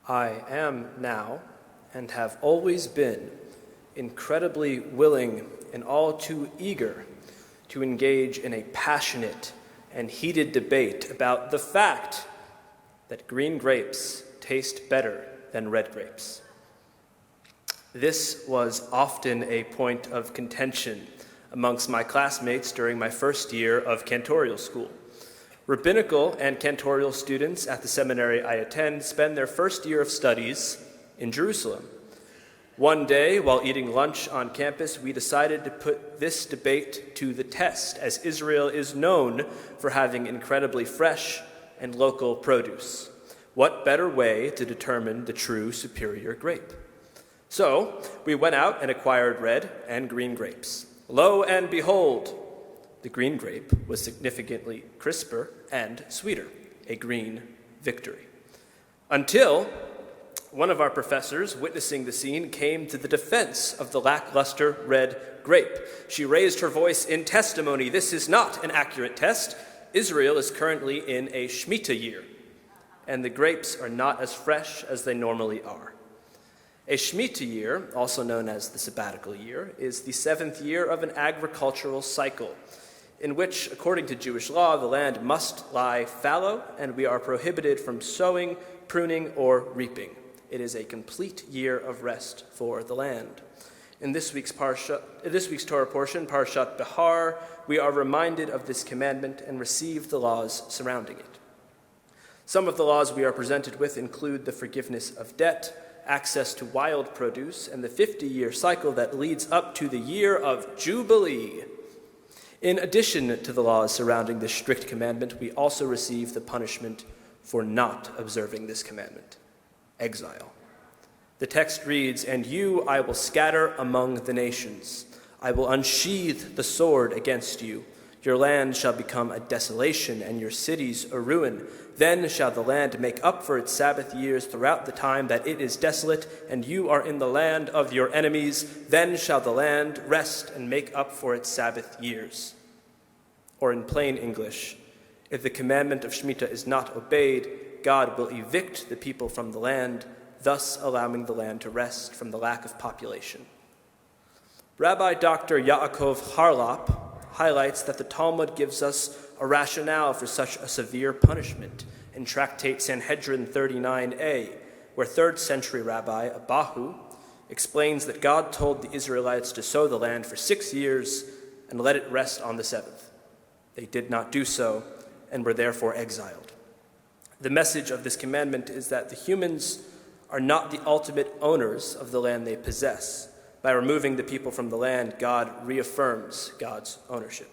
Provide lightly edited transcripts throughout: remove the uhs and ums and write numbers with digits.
I am now, and have always been, incredibly willing and all too eager to engage in a passionate and heated debate about the fact that green grapes taste better than red grapes. This was often a point of contention amongst my classmates during my first year of cantorial school. Rabbinical and cantorial students at the seminary I attend spend their first year of studies in Jerusalem. One day, while eating lunch on campus, we decided to put this debate to the test, as Israel is known for having incredibly fresh and local produce. What better way to determine the true superior grape? So, we went out and acquired red and green grapes. Lo and behold, the green grape was significantly crisper and sweeter, a green victory. Until one of our professors, witnessing the scene, came to the defense of the lackluster red grape. She raised her voice in testimony. This is not an accurate test. Israel is currently in a Shemitah year, and the grapes are not as fresh as they normally are. A Shemitah year, also known as the sabbatical year, is the 7th year of an agricultural cycle, in which, according to Jewish law, the land must lie fallow, and we are prohibited from sowing, pruning, or reaping. It is a complete year of rest for the land. In this week's Torah portion, Parshat Behar, we are reminded of this commandment and receive the laws surrounding it. Some of the laws we are presented with include the forgiveness of debt, access to wild produce, and the 50-year cycle that leads up to the year of Jubilee. In addition to the laws surrounding this strict commandment, we also receive the punishment for not observing this commandment: exile. The text reads, "And you I will scatter among the nations. I will unsheathe the sword against you. Your land shall become a desolation, and your cities a ruin. Then shall the land make up for its Sabbath years throughout the time that it is desolate, and you are in the land of your enemies. Then shall the land rest and make up for its Sabbath years." Or in plain English, if the commandment of Shemitah is not obeyed, God will evict the people from the land, thus allowing the land to rest from the lack of population. Rabbi Dr. Yaakov Harlop highlights that the Talmud gives us a rationale for such a severe punishment in Tractate Sanhedrin 39a, where 3rd century Rabbi Abahu explains that God told the Israelites to sow the land for 6 years and let it rest on the 7th. They did not do so and were therefore exiled. The message of this commandment is that the humans are not the ultimate owners of the land they possess. By removing the people from the land, God reaffirms God's ownership.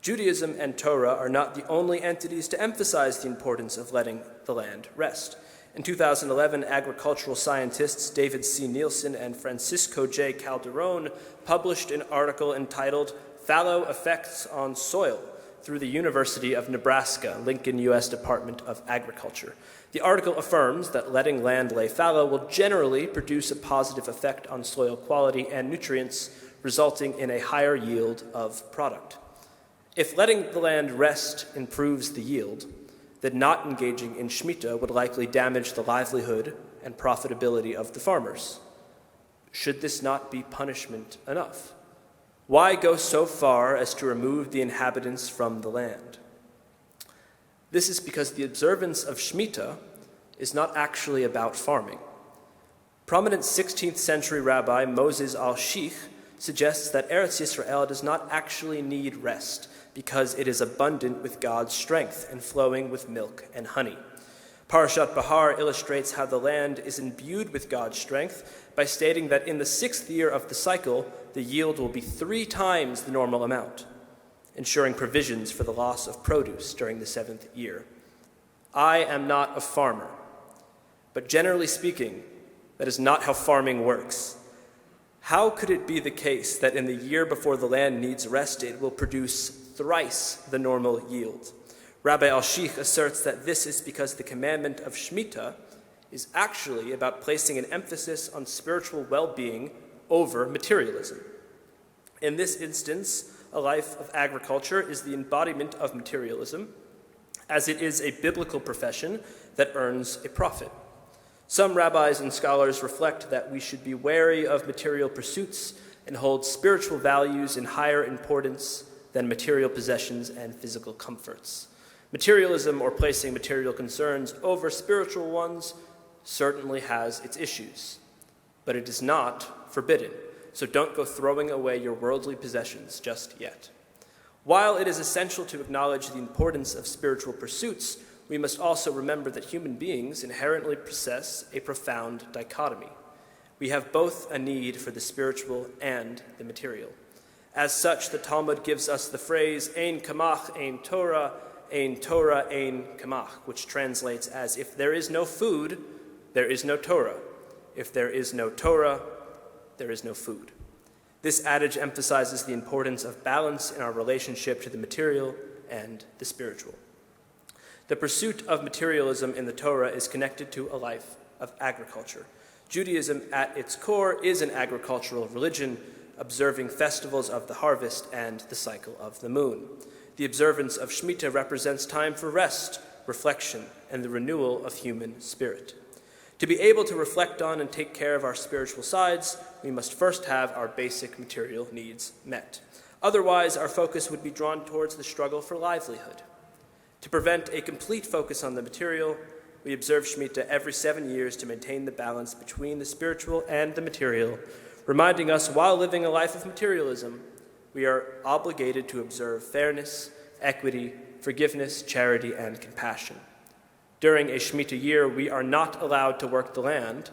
Judaism and Torah are not the only entities to emphasize the importance of letting the land rest. In 2011, agricultural scientists David C. Nielsen and Francisco J. Calderon published an article entitled "Fallow Effects on Soil" through the University of Nebraska, Lincoln, U.S. Department of Agriculture. The article affirms that letting land lay fallow will generally produce a positive effect on soil quality and nutrients, resulting in a higher yield of product. If letting the land rest improves the yield, then not engaging in Shemitah would likely damage the livelihood and profitability of the farmers. Should this not be punishment enough? Why go so far as to remove the inhabitants from the land? This is because the observance of Shemitah is not actually about farming. Prominent 16th century Rabbi Moses al-Sheikh suggests that Eretz Yisrael does not actually need rest because it is abundant with God's strength and flowing with milk and honey. Parashat Behar illustrates how the land is imbued with God's strength by stating that in the 6th year of the cycle, the yield will be 3 times the normal amount, ensuring provisions for the loss of produce during the 7th year. I am not a farmer, but generally speaking, that is not how farming works. How could it be the case that in the year before the land needs rest, it will produce thrice the normal yield? Rabbi al-Sheikh asserts that this is because the commandment of Shemitah is actually about placing an emphasis on spiritual well-being over materialism. In this instance, a life of agriculture is the embodiment of materialism, as it is a biblical profession that earns a profit. Some rabbis and scholars reflect that we should be wary of material pursuits and hold spiritual values in higher importance than material possessions and physical comforts. Materialism, or placing material concerns over spiritual ones, certainly has its issues, but it is not forbidden, so don't go throwing away your worldly possessions just yet. While it is essential to acknowledge the importance of spiritual pursuits, we must also remember that human beings inherently possess a profound dichotomy. We have both a need for the spiritual and the material. As such, the Talmud gives us the phrase, ein kamach, ein Torah, ein kamach, which translates as, if there is no food, there is no Torah. If there is no Torah, there is no food. This adage emphasizes the importance of balance in our relationship to the material and the spiritual. The pursuit of materialism in the Torah is connected to a life of agriculture. Judaism, at its core, is an agricultural religion, observing festivals of the harvest and the cycle of the moon. The observance of Shemitah represents time for rest, reflection, and the renewal of human spirit. To be able to reflect on and take care of our spiritual sides, we must first have our basic material needs met. Otherwise, our focus would be drawn towards the struggle for livelihood. To prevent a complete focus on the material, we observe Shemitah every 7 years to maintain the balance between the spiritual and the material, reminding us while living a life of materialism, we are obligated to observe fairness, equity, forgiveness, charity, and compassion. During a Shemitah year, we are not allowed to work the land,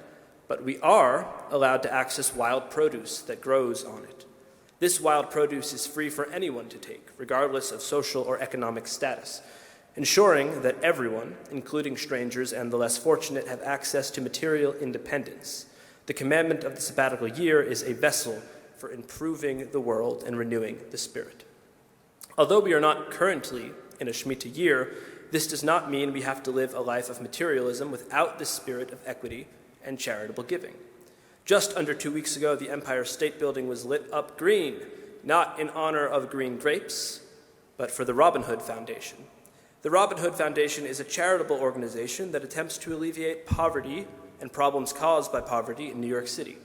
but we are allowed to access wild produce that grows on it. This wild produce is free for anyone to take, regardless of social or economic status, ensuring that everyone, including strangers and the less fortunate, have access to material independence. The commandment of the sabbatical year is a vessel for improving the world and renewing the spirit. Although we are not currently in a Shemitah year, this does not mean we have to live a life of materialism without the spirit of equity and charitable giving. Just under 2 weeks ago, the Empire State Building was lit up green, not in honor of green grapes, but for the Robin Hood Foundation. The Robin Hood Foundation is a charitable organization that attempts to alleviate poverty and problems caused by poverty in New York City.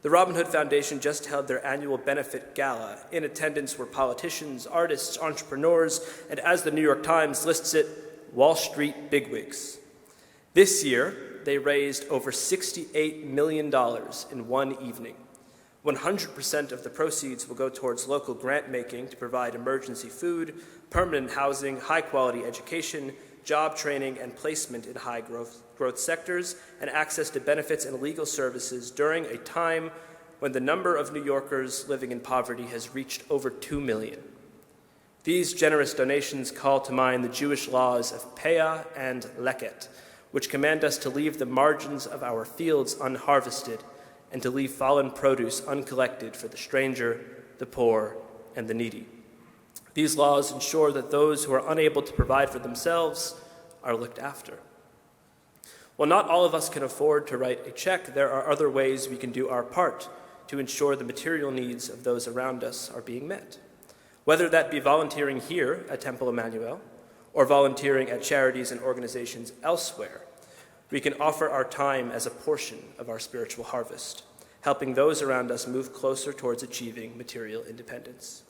The Robin Hood Foundation just held their annual benefit gala. In attendance were politicians, artists, entrepreneurs, and as the New York Times lists it, Wall Street bigwigs. This year, they raised over $68 million in one evening. 100% of the proceeds will go towards local grant making to provide emergency food, permanent housing, high-quality education, job training, and placement in high-growth sectors, and access to benefits and legal services during a time when the number of New Yorkers living in poverty has reached over 2 million. These generous donations call to mind the Jewish laws of Peah and Leket, which command us to leave the margins of our fields unharvested and to leave fallen produce uncollected for the stranger, the poor, and the needy. These laws ensure that those who are unable to provide for themselves are looked after. While not all of us can afford to write a check, there are other ways we can do our part to ensure the material needs of those around us are being met. Whether that be volunteering here at Temple Emmanuel or volunteering at charities and organizations elsewhere, we can offer our time as a portion of our spiritual harvest, helping those around us move closer towards achieving material independence.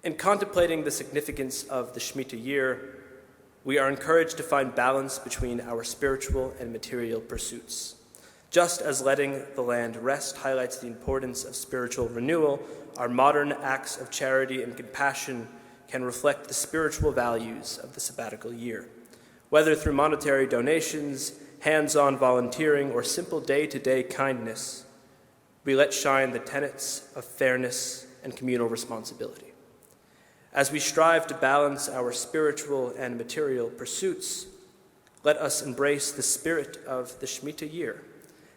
In contemplating the significance of the Shemitah year, we are encouraged to find balance between our spiritual and material pursuits. Just as letting the land rest highlights the importance of spiritual renewal, our modern acts of charity and compassion can reflect the spiritual values of the sabbatical year. Whether through monetary donations, hands-on volunteering, or simple day-to-day kindness, we let shine the tenets of fairness and communal responsibility. As we strive to balance our spiritual and material pursuits, let us embrace the spirit of the Shemitah year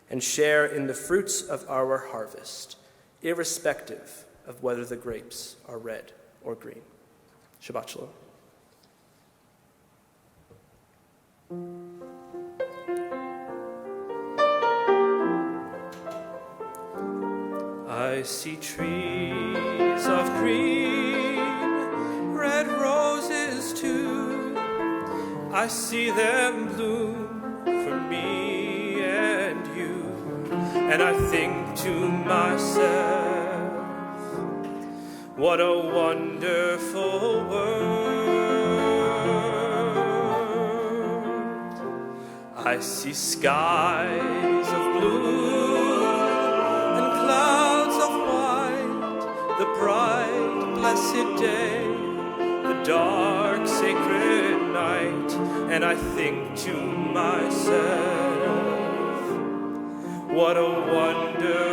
and share in the fruits of our harvest, irrespective of whether the grapes are red or green. Shabbat Shalom. I see trees of green, red roses too. I see them bloom for me and I think to myself, what a wonderful world. I see skies of blue and clouds of white, the bright, blessed day, the dark, sacred night, and I think to myself, what a wonder